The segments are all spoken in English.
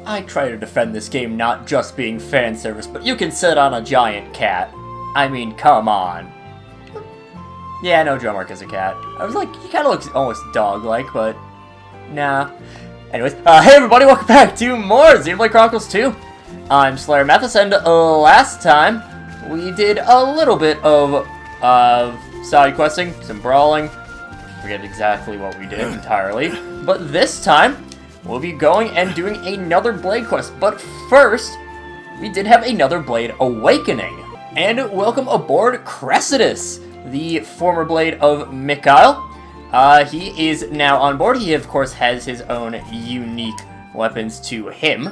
I try to defend this game not just being fan service, but you can sit on a giant cat. I mean, come on. Yeah, no, Drummark is a cat. I was like, he kind of looks almost dog-like, but nah. Anyways, hey everybody, welcome back to more Xenoblade Chronicles 2. I'm SlayerMathis, and last time we did a little bit of side questing, some brawling. I forget exactly what we did entirely, but this time we'll be going and doing another Blade quest. But first, we did have another Blade awakening. And welcome aboard Crossette, the former Blade of Mikhail. He is now on board. He, of course, has his own unique weapons to him.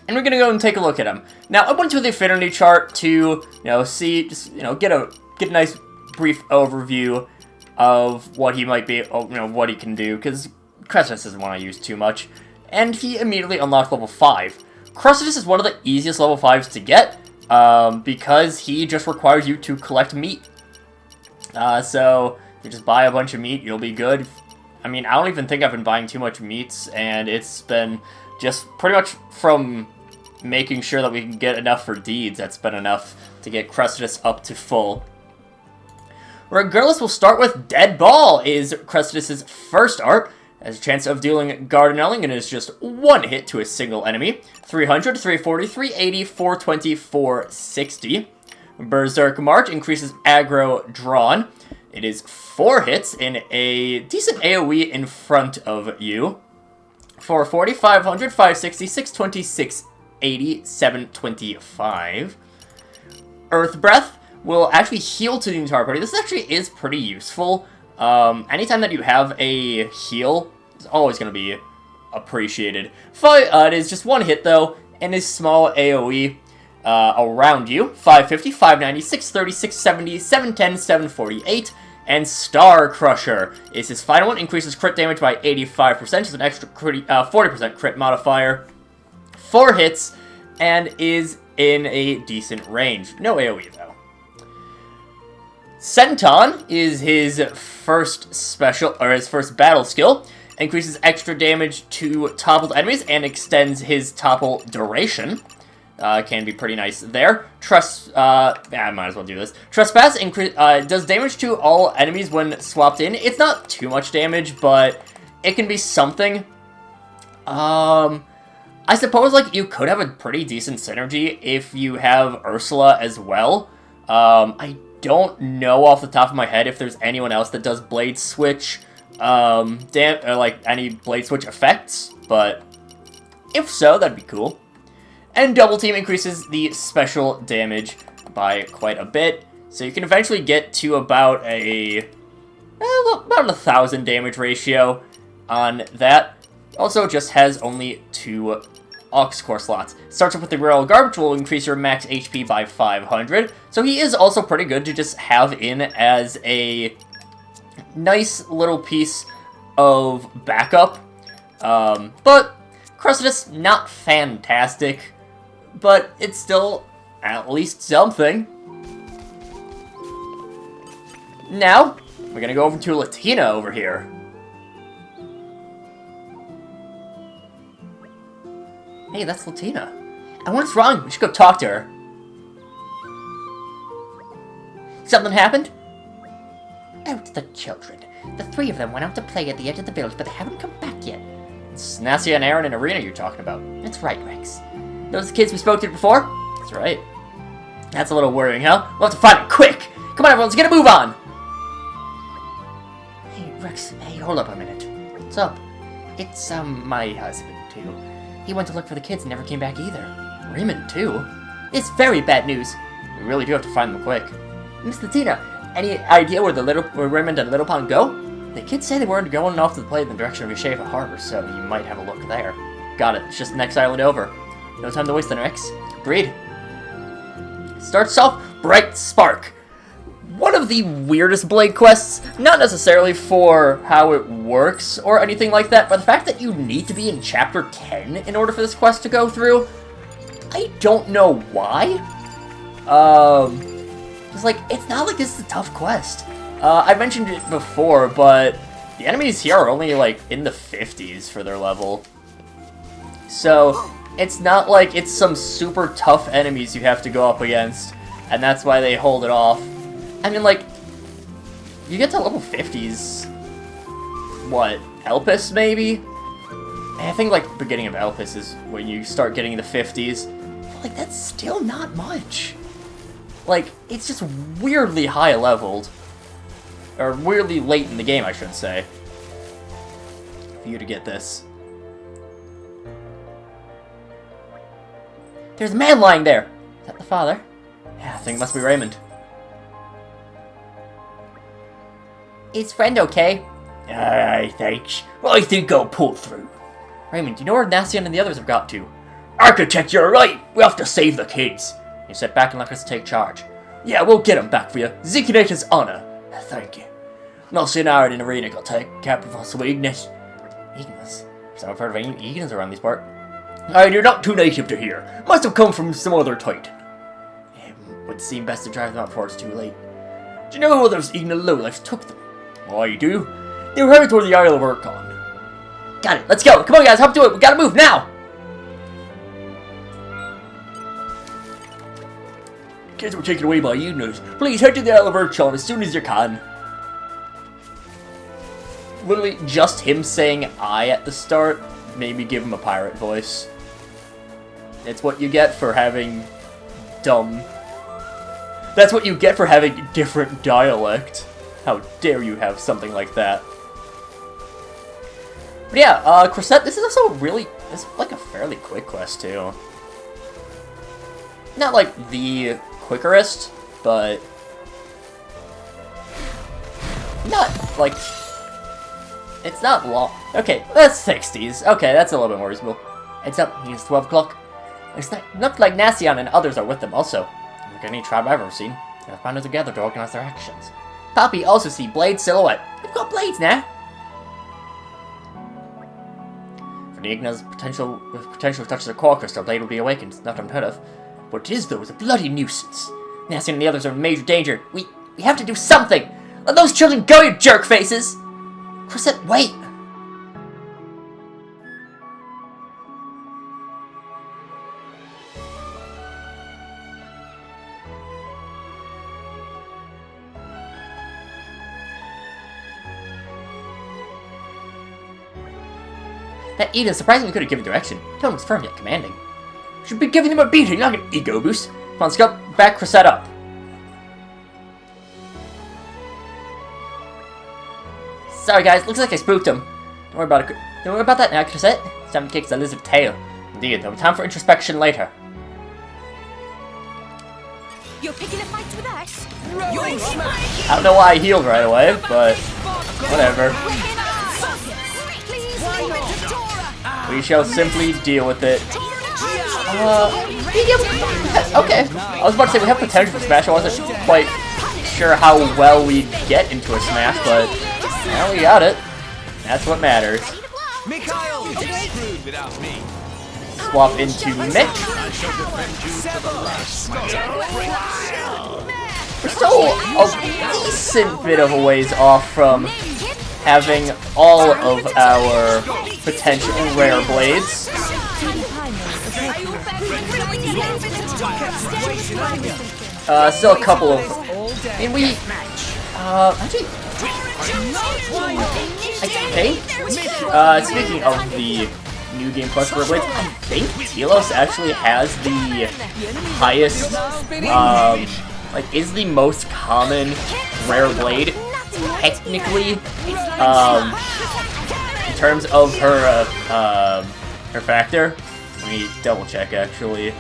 And we're going to go and take a look at him. Now, I went to the affinity chart to, see, just, get a nice brief overview of what he might be, what he can do, because Crossette isn't one I use too much. And he immediately unlocked level 5. Crossette is one of the easiest level 5s to get, because he just requires you to collect meat. So you just buy a bunch of meat, you'll be good. I mean, I don't even think I've been buying too much meats, and it's been just pretty much from making sure that we can get enough for deeds. That's been enough to get Crossette up to full. Regardless, we'll start with Dead Ball, is Crossette's first art. Has a chance of dealing gardeneling and is just one hit to a single enemy. 300, 340, 380, 420, 460. Berserk March increases aggro drawn. It is 4 hits in a decent AoE in front of you. 440, 500, 560, 620, 680, 725. Earth Breath will actually heal to the entire party. This actually is pretty useful. Anytime that you have a heal, it's always going to be appreciated. It is just 1 hit, though, and is small AoE around you. 550, 590, 630, 670, 710, 748. And Star Crusher is his final one. Increases crit damage by 85%. Has an extra 40% crit modifier. 4 hits, and is in a decent range. No AoE, though. Senton is his first special, or his first battle skill. Increases extra damage to toppled enemies and extends his topple duration. Can be pretty nice there. I might as well do this. Trespass does damage to all enemies when swapped in. It's not too much damage, but it can be something. I suppose, you could have a pretty decent synergy if you have Ursula as well. I don't know off the top of my head if there's anyone else that does Blade Switch, any Blade Switch effects, but if so, that'd be cool. And Double Team increases the special damage by quite a bit, so you can eventually get to about a 1,000 damage ratio on that. Also, just has only 2 Aux Core slots. Starts up with the Royal Guard, which will increase your max HP by 500. So he is also pretty good to just have in as a nice little piece of backup. But Crossette's not fantastic, but it's still at least something. Now, we're gonna go over to Latina over here. Hey, that's Latina. And what's wrong? We should go talk to her. Something happened? Oh, it's the children. The 3 of them went out to play at the edge of the village, but they haven't come back yet. It's Nasia and Aaron in Arena you're talking about. That's right, Rex. Those kids we spoke to before? That's right. That's a little worrying, huh? We'll have to find it quick! Come on, everyone, let's get a move on! Hey, Rex, hey, hold up a minute. What's up? It's, my husband, too. He went to look for the kids and never came back either. Raymond, too? It's very bad news. We really do have to find them quick. Miss Latina, any idea where Raymond and Little Pond go? The kids say they weren't going off to the play in the direction of Yasheva Harbor, so you might have a look there. Got it. It's just the next island over. No time to waste then, Rex. Agreed. Starts off Bright Spark. One of the weirdest Blade quests, not necessarily for how it works or anything like that, but the fact that you need to be in Chapter 10 in order for this quest to go through, I don't know why. It's not like this is a tough quest. I mentioned it before, but the enemies here are only, in the 50s for their level. So, it's not like it's some super tough enemies you have to go up against, and that's why they hold it off. I mean, like, you get to level 50s, what, Elpis, maybe? And I think, like, the beginning of Elpis is when you start getting the 50s. But, like, that's still not much. Like, it's just weirdly high leveled. Or weirdly late in the game, I should say. For you to get this. There's a man lying there! Is that the father? Yeah, I think it must be Raymond. Is friend okay? Aye, thanks. Well, I think I'll pull through. Raymond, do you know where Nassian and the others have got to? Architect, you're right! We have to save the kids. You sit back and let us take charge. Yeah, we'll get them back for you. Zikinator's honor. Thank you. Not seeing Aaron in arena got take cap of us Ignis. Ignis? So I've heard of any Ignis around these parts. You're not too native to here. Must have come from some other titan. It would seem best to drive them out before it's too late. Do you know who others Ignis lowlifes took them? Oh, you do? They were headed toward the Isle of Urkon. Got it, let's go! Come on guys, hop to it! We gotta move now! Kids were taken away by Ignis. Please head to the Isle of Urkon as soon as you can. Literally, just him saying I at the start made me give him a pirate voice. It's what you get for having dumb... That's what you get for having different dialect. How dare you have something like that. But yeah, Crossette, this is also really... It's like a fairly quick quest, too. Not like the quickerest, but... Not, like... It's not long. Okay, that's 60s. Okay, that's a little bit more reasonable. It's up. It's 12 o'clock. It's not like Nassian and others are with them also. Like any tribe I've ever seen. They're banded together to organize their actions. Poppy also see Blade silhouette. We've got blades now. For the Ignis potential touches a core crystal, Blade will be awakened. Not unheard of. What it is though is a bloody nuisance. Nassian and the others are in major danger. We have to do something. Let those children go, you jerk faces. Crossette, wait! That Eden surprisingly could have given direction. Tone was firm yet commanding. Should be giving him a beating, not an ego boost. Come on, Scott, back Crossette up. Sorry guys, looks like I spooked him. Don't worry about it. Don't worry about that now, Crossette. It's time to kick the lizard tail. Indeed, there'll be time for introspection later. You're picking a fight with us? I don't know why I healed right away, but whatever. We shall simply deal with it. Okay. I was about to say we have potential for Smash. I wasn't quite sure how well we'd get into a Smash, but well, we got it. That's what matters. Swap into Mick. We're still a decent bit of a ways off from having all of our potential rare blades. Still a couple of... I mean, we... actually... I think... speaking of the New Game Plus rare blades, I think Telos actually has the highest... like, is the most common rare blade, technically, in terms of her, her factor. Let me double check, actually.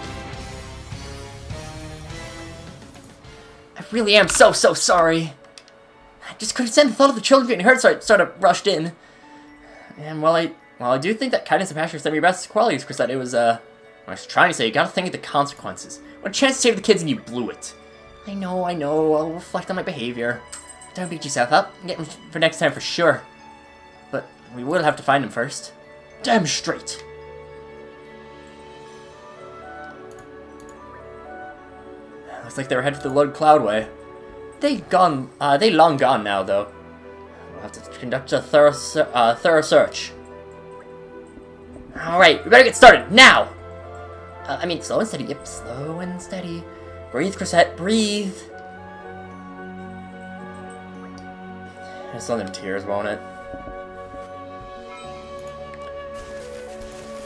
I really am so sorry. I just couldn't stand the thought of the children getting hurt, so I sort of rushed in. And while I do think that kindness and passion are some of your best qualities, Crossette, it was, I was trying to say, you gotta think of the consequences. What a chance to save the kids and you blew it. I know, I'll reflect on my behavior. Don't beat yourself up. Get them for next time for sure. But we will have to find them first. Damn straight. Looks like they were headed for the Lord Cloudway. They long gone now, though. We'll have to conduct a thorough search. Alright, we better get started, now! I mean, slow and steady, yep, slow and steady. Breathe, Crossette, breathe! It's on them tears, won't it?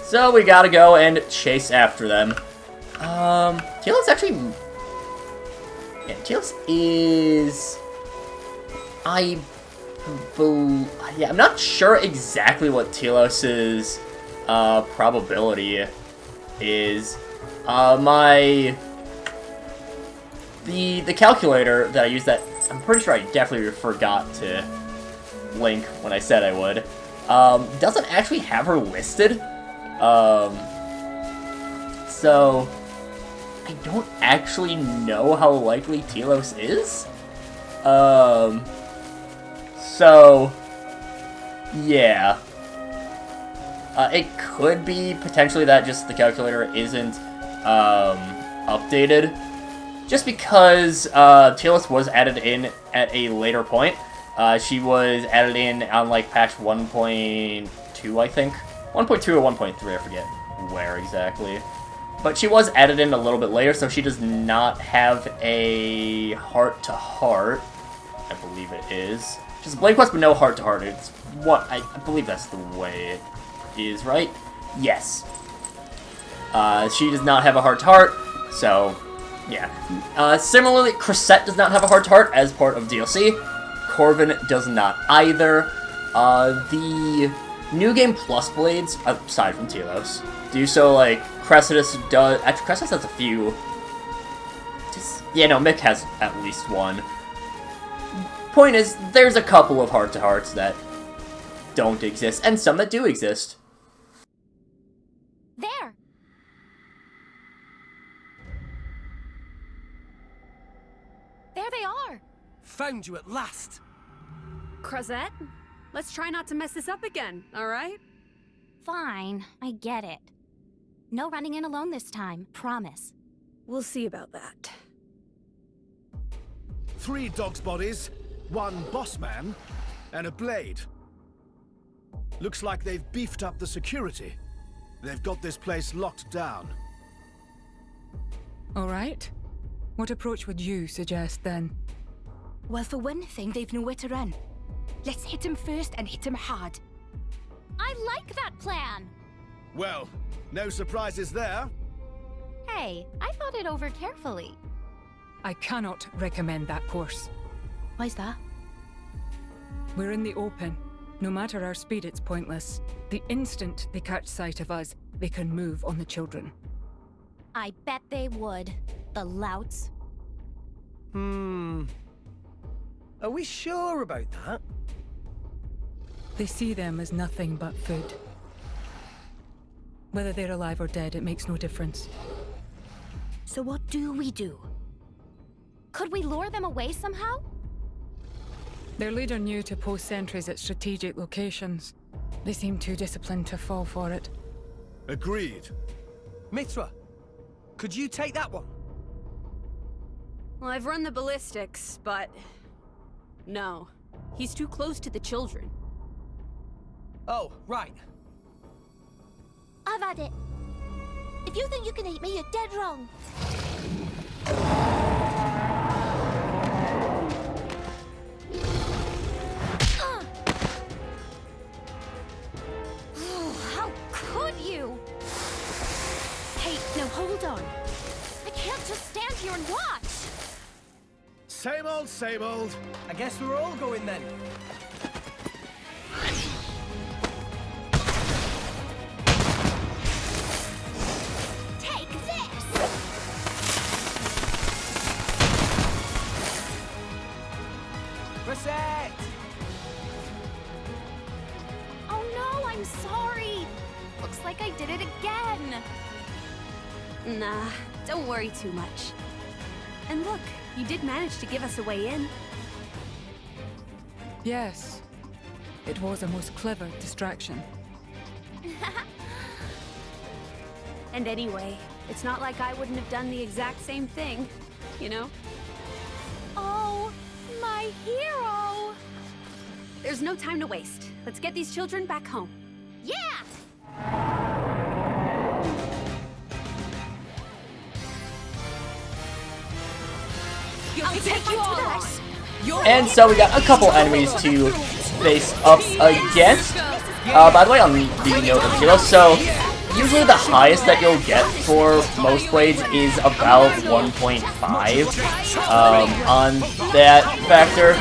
So we gotta go and chase after them. Telos actually... Yeah, Telos is... Yeah, I'm not sure exactly what Telos's probability is. The calculator that I used, that I'm pretty sure I definitely forgot to link when I said I would, doesn't actually have her listed. So I don't actually know how likely Telos is. So yeah. It could be potentially that just the calculator isn't updated. Just because Telos was added in at a later point. She was added in on like patch 1.2, I think. 1.2 or 1.3, I forget where exactly. But she was added in a little bit later, so she does not have a heart-to-heart. I believe it is. Just a Blade Quest, but no heart-to-heart. It's what I believe that's the way it is, right? Yes. She does not have a heart-to-heart, so yeah. Similarly, Crossette does not have a heart-to-heart as part of DLC. Corvin does not either. The New Game Plus blades, aside from Telos, do so like Crossette does. Actually, Crossette has a few. Yeah, no, Mick has at least one. Point is, there's a couple of heart-to-hearts that don't exist, and some that do exist. There! There they are! Found you at last! Crossette, let's try not to mess this up again, alright? Fine, I get it. No running in alone this time, promise. We'll see about that. 3 dogs' bodies, 1 boss man, and a blade. Looks like they've beefed up the security. They've got this place locked down. Alright. What approach would you suggest then? Well, for one thing, they've nowhere to run. Let's hit him first and hit him hard. I like that plan! Well, no surprises there. Hey, I thought it over carefully. I cannot recommend that course. Why's that? We're in the open. No matter our speed, it's pointless. The instant they catch sight of us, they can move on the children. I bet they would. The louts. Are we sure about that? They see them as nothing but food. Whether they're alive or dead, it makes no difference. So what do we do? Could we lure them away somehow? Their leader knew to post sentries at strategic locations. They seem too disciplined to fall for it. Agreed. Mitra, could you take that one? Well, I've run the ballistics, but... no. He's too close to the children. Oh, right. I've had it. If you think you can eat me, you're dead wrong. How could you? Hey, no, hold on. I can't just stand here and watch. Same old, same old. I guess we're all going then. Take this! Crossette! Oh no, I'm sorry. Looks like I did it again. Nah, don't worry too much. And look, you did manage to give us a way in. Yes. It was a most clever distraction. And anyway, it's not like I wouldn't have done the exact same thing, you know? Oh, my hero! There's no time to waste. Let's get these children back home. Yeah! I'll take you on. And so we got a couple enemies to face up against. By the way, on the note of heroes, so usually the highest that you'll get for most blades is about 1.5 on that factor.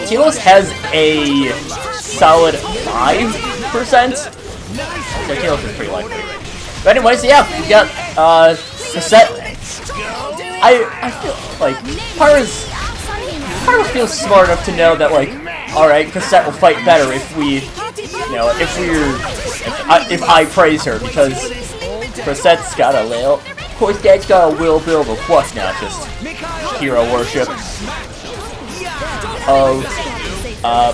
Telos has a solid 5%. So Telos is pretty likely. But anyways, yeah, we got Crossette. I feel like Pyra feels smart enough to know that, like, alright, Crossette will fight better if we, you know, if I praise her, because Crossette's got a little, Crossette's got a little bit of a plus, not just hero worship of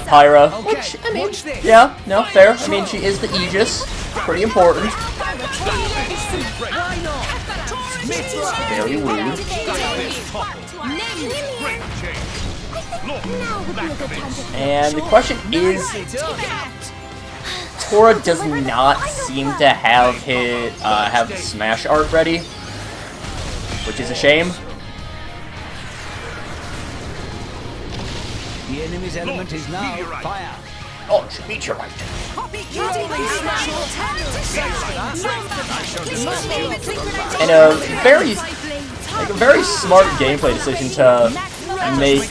Pyra, which, I mean, yeah, no, fair. I mean, she is the Aegis, pretty important. Very rude. And the question is, Tora does not seem to have the Smash art ready, which is a shame. The enemy's element is now fire. Oh, she beat your right. And a very smart gameplay decision to make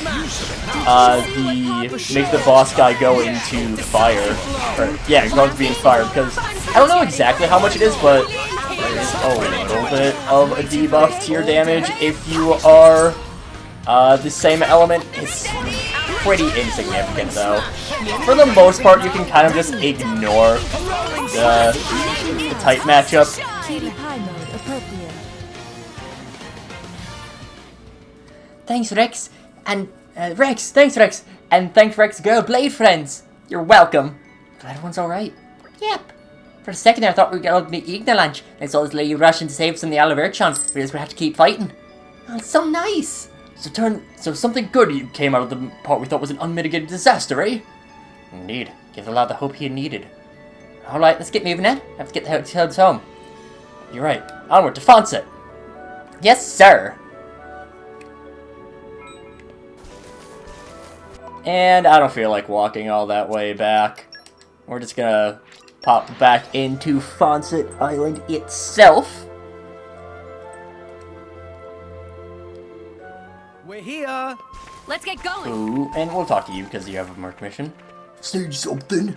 the boss guy go into fire. Or, yeah, go into being fire, because I don't know exactly how much it is, but there's a little bit of a debuff to your damage if you are the same element. It's pretty insignificant, though. For the most part, you can kind of just ignore the type matchup. Thanks, Rex. And, thanks, Rex. And thanks, Rex, girl, Blade friends. You're welcome. Glad everyone's alright. Yep. For a second there, I thought we were gonna be eating a lunch. I saw this lady rushing to save us from the aloe chon. We just have to keep fighting. Oh, it's so nice. So something good came out of the part we thought was an unmitigated disaster, eh? Indeed. Give the lad the hope he needed. Alright, let's get moving then. I have to get the hotels home. You're right. Onward to Crossette. Yes, sir. And I don't feel like walking all that way back. We're just gonna pop back into Crossette Island itself. We're here. Let's get going. Ooh, and we'll talk to you because you have a marked mission. Say something.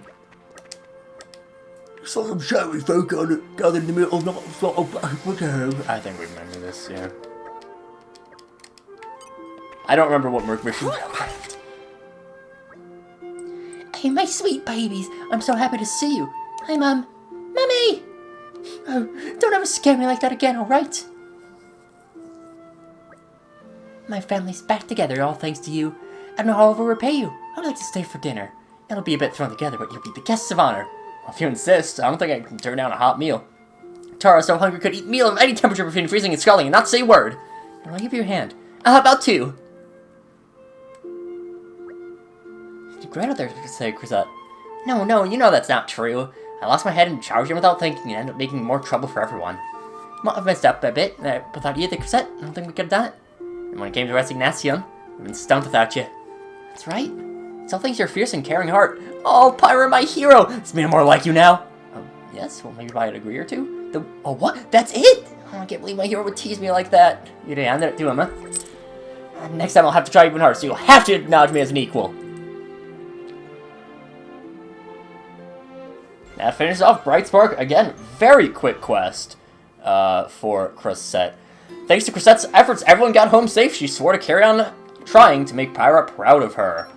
Saw some shadowy folk gathered in the middle of what the hell? I think we remember this, yeah. I don't remember what merc mission. Hey, my sweet babies. I'm so happy to see you. Hi, Mum. Mummy! Oh, don't ever scare me like that again, alright? My family's back together, all thanks to you. I don't know how I'll repay you. I'd like to stay for dinner. It'll be a bit thrown together, but you'll be the guests of honor. Well, if you insist, I don't think I can turn down a hot meal. Tara's so hungry could eat a meal of any temperature between freezing and scalding and not say a word. I'll give you your hand. How about two? Your grandmother say, Crossette. No, you know that's not true. I lost my head and charged him without thinking and ended up making more trouble for everyone. Might have messed up a bit, but without you, the Crossette, I don't think we could have done it. And when it came to Resignation, we've been stumped without you. That's right. It's all thanks to your fierce and caring heart. Oh, Pyra, my hero! It's made him more like you now. Oh, yes? Well, maybe by a degree or two? Oh, what? That's it? Oh, I can't believe my hero would tease me like that. You did hand it to him, huh? Next time I'll have to try even harder, so you'll have to acknowledge me as an equal. That finishes off Brightspark. Again, very quick quest for Crossette. Thanks to Crossette's efforts, everyone got home safe. She swore to carry on trying to make Pyra proud of her.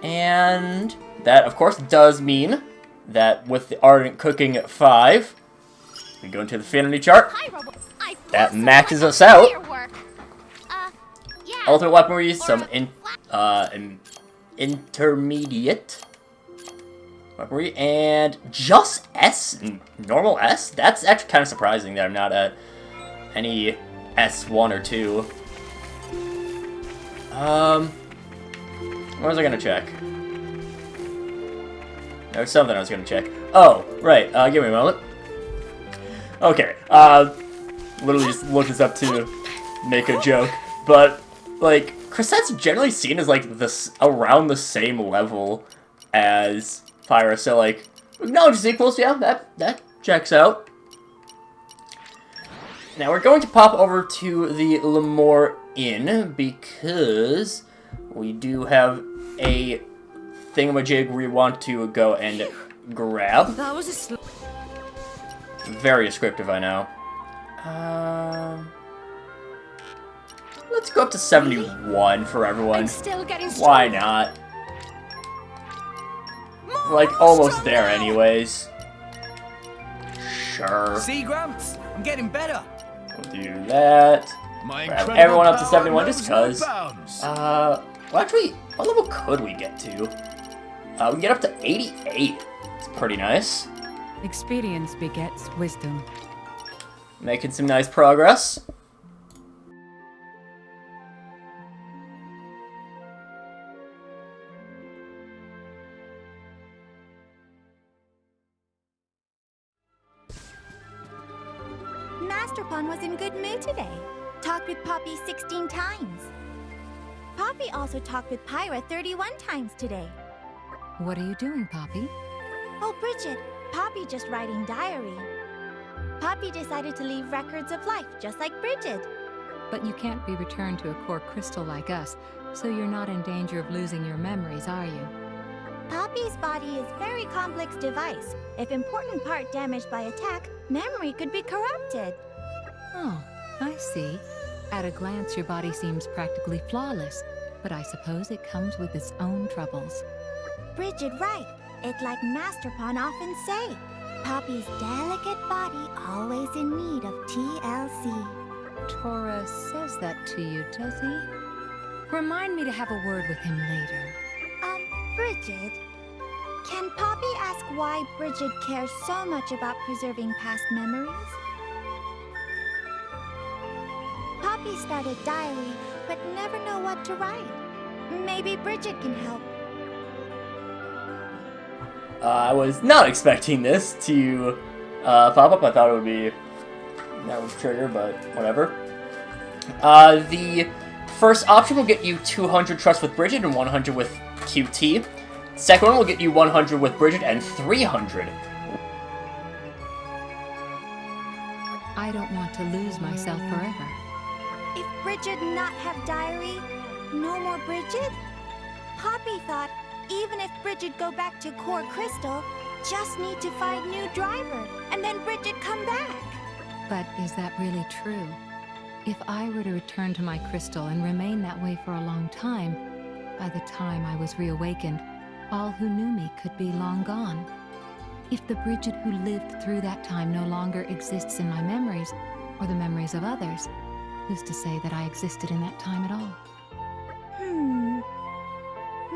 And that, of course, does mean that with the Ardent Cooking 5, we go into the affinity chart. That maxes us out. Ultimate weaponry, some intermediate weaponry, and just S, normal S? That's actually kind of surprising that I'm not at any S1 or 2. What was I gonna check? There was something I was gonna check. Oh, right, give me a moment. Okay, literally just looked this up too. make a joke, but like Crossette's generally seen as like this around the same level as Pyra, so like acknowledge equals, yeah, that checks out. Now we're going to pop over to the Lemoore Inn because we do have a thingamajig we want to go and grab. That was a Very descriptive, I know. Let's go up to 71 for everyone. I'm still getting Why not? We're like almost there anyways. Sure. See, Gramps? I'm getting better. We'll do that. My Grab incredible everyone up to power 71 knows just no cause. bounds. Well actually, what level could we get to? We can get up to 88. It's pretty nice. Experience begets wisdom. Making some nice progress. Master Pawn was in good mood today. Talked with Poppy 16 times. Poppy also talked with Pyra 31 times today. What are you doing, Poppy? Oh, Bridget, Poppy just writing diary. Poppy decided to leave records of life, just like Bridget. But you can't be returned to a core crystal like us, so you're not in danger of losing your memories, are you? Poppy's body is a very complex device. If important part damaged by attack, memory could be corrupted. Oh, I see. At a glance, your body seems practically flawless, but I suppose it comes with its own troubles. Bridget right. It's like Master Pawn often say. Poppy's delicate body always in need of TLC. Tora says that to you, does he? Remind me to have a word with him later. Bridget, can Poppy ask why Bridget cares so much about preserving past memories? Poppy started diary, but never know what to write. Maybe Bridget can help. I was not expecting this to pop up. I thought it would be that would trigger, but whatever. The first option will get you 200 trust with Bridget and 100 with QT. Second one will get you 100 with Bridget and 300. I don't want to lose myself forever. If Bridget not have diary, no more Bridget? Poppy thought even if Bridget go back to Core Crystal, just need to find new driver, and then Bridget come back. But is that really true? If I were to return to my crystal and remain that way for a long time, by the time I was reawakened, all who knew me could be long gone. If the Bridget who lived through that time no longer exists in my memories, or the memories of others, who's to say that I existed in that time at all?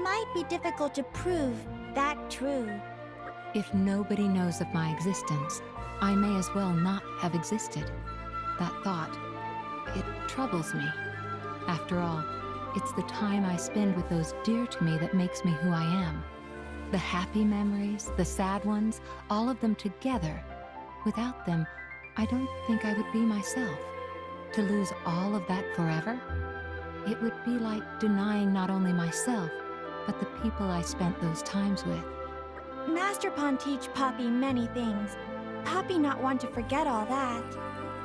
Might be difficult to prove that true. If nobody knows of my existence, I may as well not have existed. That thought, it troubles me. After all, it's the time I spend with those dear to me that makes me who I am. The happy memories, the sad ones, all of them together. Without them, I don't think I would be myself. To lose all of that forever? It would be like denying not only myself, but the people I spent those times with. Master Pawn teach Poppy many things. Poppy not want to forget all that.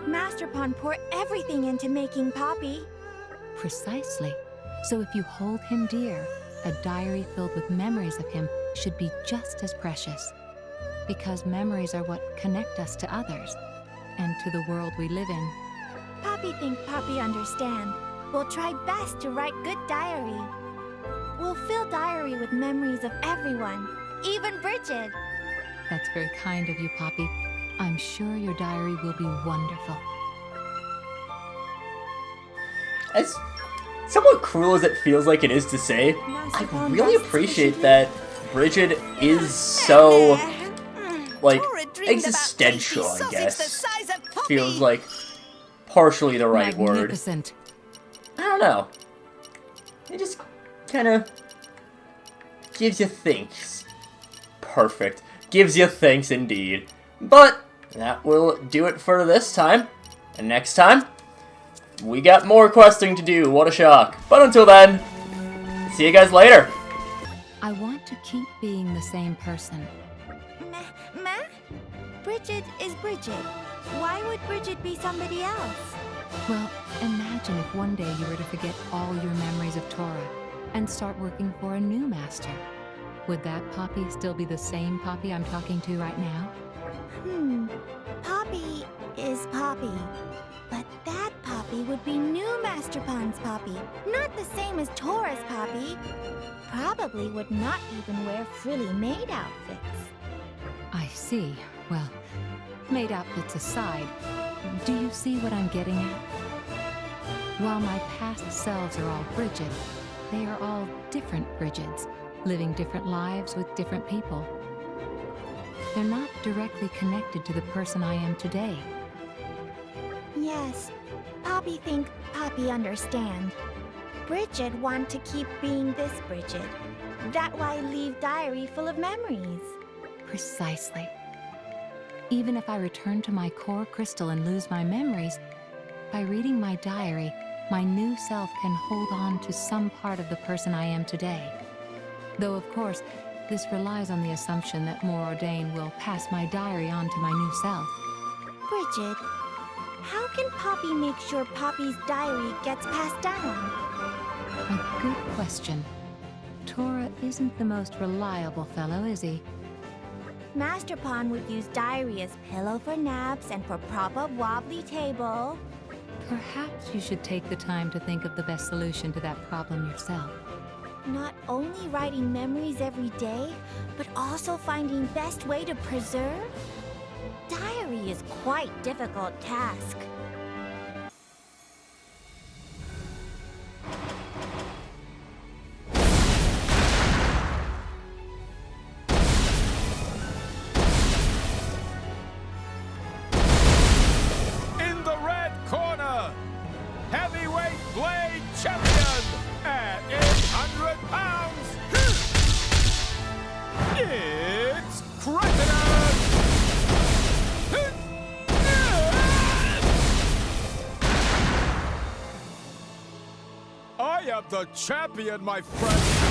Master Pawn pour everything into making Poppy. Precisely. So if you hold him dear, a diary filled with memories of him should be just as precious. Because memories are what connect us to others, and to the world we live in. Poppy think Poppy understand. We'll try best to write good diary. We'll fill diary with memories of everyone, even Bridget. That's very kind of you, Poppy. I'm sure your diary will be wonderful. As somewhat cruel as it feels like it is to say, I really appreciate that Bridget is so, like, existential, I guess. Feels like partially the right word. Magnificent. I don't know. It just kind of gives you thanks. Perfect. Gives you thanks indeed. But that will do it for this time. And next time, we got more questing to do. What a shock. But until then, see you guys later. I want to keep being the same person. Ma? Bridget is Bridget. Why would Bridget be somebody else? Well, imagine if one day you were to forget all your memories of Tora and start working for a new master. Would that Poppy still be the same Poppy I'm talking to right now? Poppy is Poppy. But that Poppy would be new Master Pon's Poppy, not the same as Tora's Poppy. Probably would not even wear frilly maid outfits. I see. Well, maid outfits aside, do you see what I'm getting at? While my past selves are all Bridget, they are all different Bridgets, living different lives with different people. They're not directly connected to the person I am today. Yes, Poppy think Poppy understand. Bridget want to keep being this Bridget. That why leave diary full of memories. Precisely. Even if I return to my core crystal and lose my memories, by reading my diary, my new self can hold on to some part of the person I am today. Though, of course, this relies on the assumption that Morordain will pass my diary on to my new self. Bridget, how can Poppy make sure Poppy's diary gets passed down? A good question. Tora isn't the most reliable fellow, is he? Master Pon would use diary as pillow for naps and for prop-up wobbly table. Perhaps you should take the time to think of the best solution to that problem yourself. Not only writing memories every day, but also finding best way to preserve? Diary is quite difficult task. In the red corner, heavyweight blade champion at 800 pounds. It's Crossette. I am the champion, my friend.